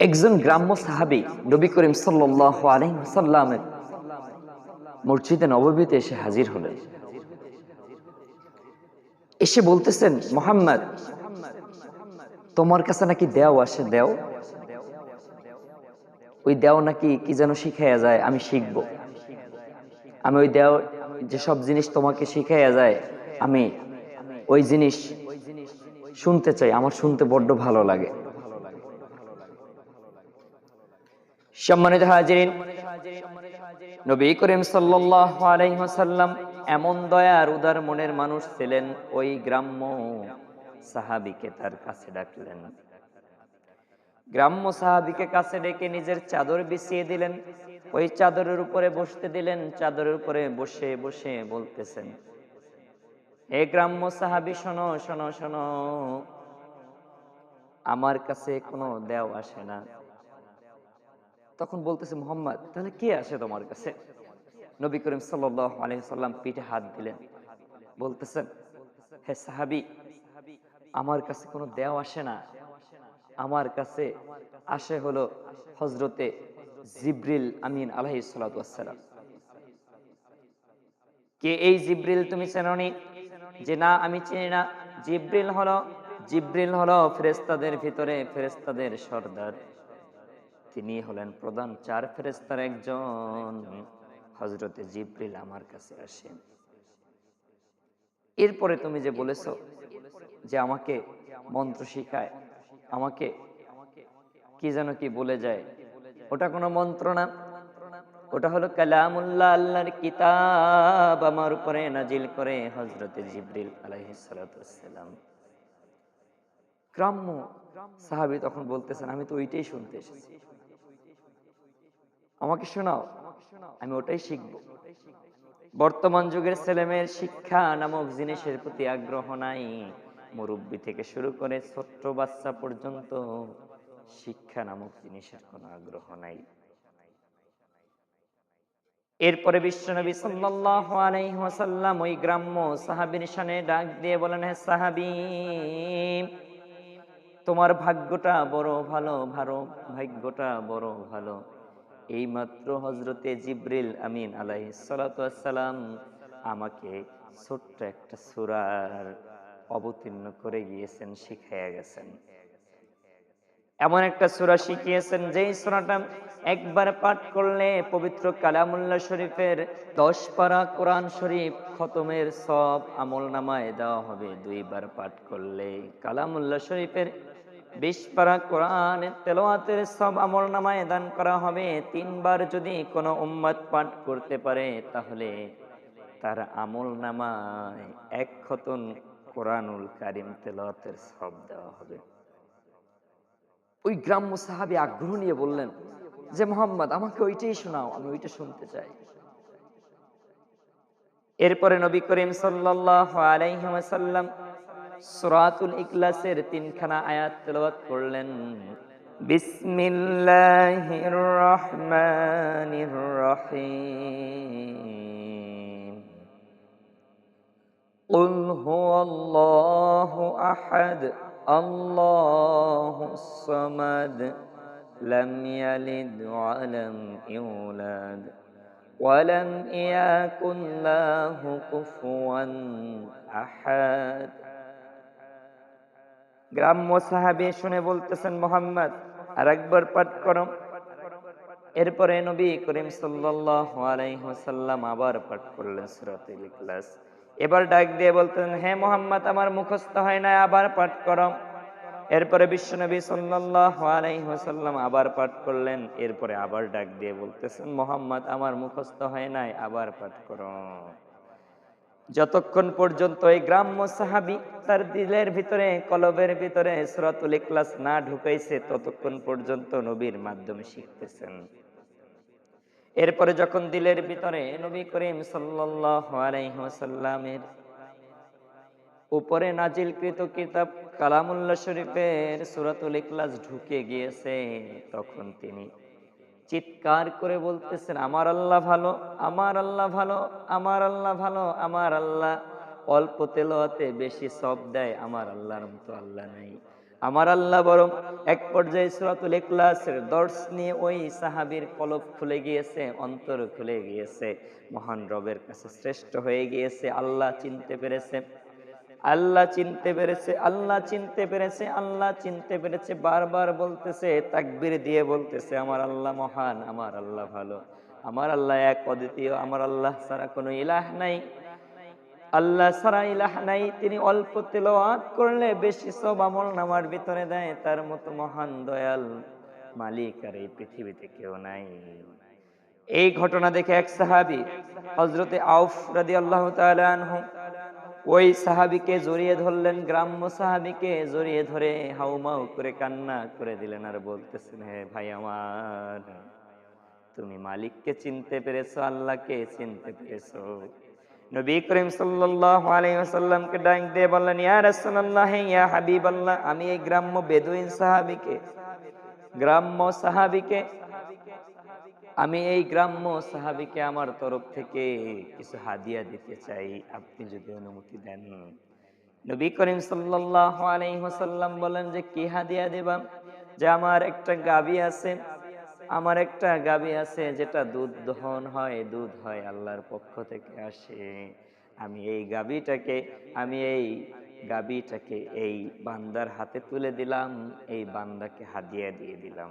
একজন গ্রাম্য সাহাবী নবী করিম সাল্লাল্লাহু আলাইহি ওয়াসাল্লামের মসজিদে নববীতে এসে হাজির হলেন। এসে বলতেছেন, মুহাম্মদ, তোমার কাছে নাকি দেও আসে, দেও, ওই দেও নাকি কি যেন শিখাইয়া যায়, আমি শিখব। আমি ওই দেও যেসব জিনিস তোমাকে শিখাইয়া যায়, আমি ওই জিনিস শুনতে চাই, আমার শুনতে বড্ড ভালো লাগে। সম্মানিত হাজিরিন, নবী করিম সাল্লাল্লাহু আলাইহি ওয়াসাল্লাম এমন দয়ার উদার মনের মানুষ ছিলেন, ওই গ্রাম্য সাহাবীকে তার কাছে ডাকলেন। গ্রাম্য সাহাবীকে কাছে ডেকে নিজের চাদর বিছিয়ে দিলেন, ওই চাদরের উপরে বসতে দিলেন। চাদরের উপরে বসে বসে বলতেছেন, হে গ্রাম্য সাহাবী, শোনো শোনো শোনো, আমার কাছে কোনো দেও আসে না। তখন বলতেছে, মুহাম্মদ, তাহলে কে আসে তোমার কাছে? নবী করিম সাল্লাল্লাহু আলাইহি ওয়াসাল্লাম পিঠে হাত দিলেন, বলতেছেন, হে সাহাবী, আমার কাছে কোনো দেও আসে না, আমার কাছে আসে হলো হযরতে জিবরিল আমিন আলাইহিস সালাতু ওয়াস সালাম। কে এই জিবরিল, তুমি চেনোনি? যে না, আমি চিনি না। জিবরিল হলো ফেরেশতাদের ভিতরে ফেরেশতাদের সর্দার। তিনি হলেন প্রধান 4 ফেরেশতার একজন। হযরতে জিবরিল আমার কাছে আসেন। এরপরে তুমি যে বলেছো যে আমাকে মন্ত্র শিখায়, আমাকে কি যেন কি বলে যায়, ওটা কোনো মন্ত্র না, ওটা হলো কালামুল্লাহ, আল্লাহর কিতাব আমার উপরে নাজিল করে হযরতে জিবরিল আলাইহিস সালাতু ওয়াস সালাম। গ্রাম্য সাহাবী তখন বলতেছেন, আমি তো ওইটাই শুনতে এসেছি, আমাকে শোনাও, আমি ওটাই শিখব। বর্তমান যুগের ছেলেমেয়ের শিক্ষা নামক জিনিসের প্রতি আগ্রহ নাই। মুরব্বি থেকে শুরু করে ছোট্ট বাচ্চা পর্যন্ত শিক্ষা নামক জিনিসের কোনো আগ্রহ নাই। এরপরে বিশ্বনবী সাল্লাল্লাহু আলাইহি ওয়াসাল্লাম ওই গ্রাম্য সাহাবীর শানে ডাক দিয়ে বলেন, হে সাহাবী, তোমার ভাগ্যটা বড় ভালো, ভাগ্যটা বড় ভালো। এইমাত্র হযরতে জিবরিল আমিন আলাইহিস সালাতু ওয়াস সালাম আমাকে ছোট্ট একটা সূরার অবতীর্ণ করে গিয়েছেন, শিখাইয়া গেছেন। এমন একটা সূরা শিখিয়েছেন, যেই সূরাটা একবার পাঠ করলে পবিত্র কালামুল্লাহ শরীফের 10 পারা কোরআন শরীফ খতমের সওয়াব আমলনামায় দেওয়া হবে। 2 বার পাঠ করলে কালামুল্লাহ শরীফের 20 পারা কোরআনের তেলাওয়াতের সওয়াব আমলনামায় দান করা হবে। 3 বার যদি কোনো উম্মত পাঠ করতে পারে, তাহলে তার আমলনামায় 1 খতম কোরআনুল কারীম তেলাওয়াতের সওয়াব দেওয়া হবে। ওই গ্রাম্য সাহাবী আগ্রহ নিয়ে বললেন যে, মুহাম্মদ, আমাকে ওইটাই শোনাও, আমি ওইটা শুনতে চাই। এরপরে নবী করিম সাল্লাল্লাহু আলাইহি ওয়াসাল্লাম সূরাতুল ইখলাসের 3 খানা আয়াত তেলাওয়াত করলেন। বিসমিল্লাহির রহমানির রহিম। কুল হুয়াল্লাহু আহাদ, আল্লাহুস সামাদ, লাম ইয়ালিদ ওয়া লাম ইউলাদ ওয়া লাম ইয়াকুন লাহু কুফুয়ান আহাদ। গ্রাম্য সাহাবী শুনে বলতেছেন, মুহাম্মদ, আরেকবার পাঠ করো। এরপরে নবী করিম সাল্লাল্লাহু আলাইহি ওয়াসাল্লাম আবার পাঠ করলেন সূরাতুল ইখলাস। এবার ডাক দিয়ে বলতেন, হে মুহাম্মদ, আমার মুখস্থ হয় না, আবার পাঠ করো। এরপরে বিশ্বনবী সাল্লাল্লাহু আলাইহি ওয়াসাল্লাম আবার পাঠ করলেন। এরপরে আবার ডাক দিয়ে বলতেছেন, মুহাম্মদ, আমার মুখস্থ হয় নাই, আবার পাঠ করো। যতক্ষণ পর্যন্ত এই গ্রাম্য সাহাবী তার দিলের ভিতরে, কলবের ভিতরে সূরাতুল ইখলাস না ঢুকাইছে, ততক্ষণ পর্যন্ত নবীর মাধ্যমে শিখতেছেন। এরপরে যখন দিলের ভিতরে নবী করিম সাল্লাল্লাহু আলাইহি ওয়াসাল্লামের উপরে নাজিলকৃত কিতাব কালামুল্লাহ শরীফের সূরাতুল ইখলাস ঢুকে গিয়েছে, তখন তিনি চিৎকার করে বলতেছেন, আমার আল্লাহ ভালো, আমার আল্লাহ ভালো, আমার আল্লাহ ভালো, আমার আল্লাহ অল্প তেলাওয়াতে বেশি সওয়াব দেয়, আমার আল্লাহর মতো আল্লাহ নাই। আমার আল্লাহ বরং এক পর্যায়ে সূরাতুল ইখলাসের দর্শ নিয়ে ওই সাহাবীর কলব খুলে গিয়েছে, অন্তর খুলে গিয়েছে, মহান রবের কাছে শ্রেষ্ঠ হয়ে গিয়েছে। আল্লাহ চিনতে পেরেছে, আল্লাহ চিনতে পেরেছে, আল্লাহ চিনতে পেরেছে, আল্লাহ চিনতে পেরেছে। বারবার বলতেছে, তাকবীর দিয়ে বলতেছে, আমার আল্লাহ মহান, আমার আল্লাহ ভালো, আমার আল্লাহ এক অদ্বিতীয়, আমার আল্লাহ ছাড়া কোনো ইলাহ নাই, আল্লাহ ছাড়া ইলাহ নাই। তিনি অল্প তেলাওয়াত করলে বেশি সব আমল নামার ভিতরে দেয়, তার মতো মহান দয়াল মালিক আর এই পৃথিবীতে কেউ নাই। এই ঘটনা দেখে এক সাহাবী হযরতে আউফ রাদিয়াল্লাহু তাআলা আনহু ওই সাহাবীকে জড়িয়ে ধরলেন, গ্রাম্য সাহাবীকে জড়িয়ে ধরে হাউমাউ করে কান্না করে দিলেন আর বলতেছেন, হে ভাই আমার, তুমি মালিককে চিনতে পেরেছো, আল্লাহকে চিনতে পেরেছো? নবী করিম সাল্লাল্লাহু আলাইহি ওয়াসাল্লামকে ডাক দিয়ে বললেন, ইয়া রাসূলুল্লাহ, ইয়া হাবিবাল্লাহ, আমি এই গ্রাম্য বেদুইন সাহাবীকে, গ্রাম্য সাহাবীকে, আমি এই গ্রাম্য সাহাবীকে আমার তরফ থেকে কিছু হাদিয়া দিতে চাই, আপনি যদি অনুমতি দেন। নবী করিম সাল্লাল্লাহু আলাইহি ওয়াসাল্লাম বলেন যে, কি হাদিয়া দিবা? যে আমার একটা গাভী আছে, আমার একটা গাভী আছে যেটা দুধ দহন হয়, দুধ হয় আল্লাহর পক্ষ থেকে আসে। আমি এই গাভীটাকে, আমি এই গাভীটাকে এই বান্দার হাতে তুলে দিলাম, এই বান্দাকে হাদিয়া দিয়ে দিলাম।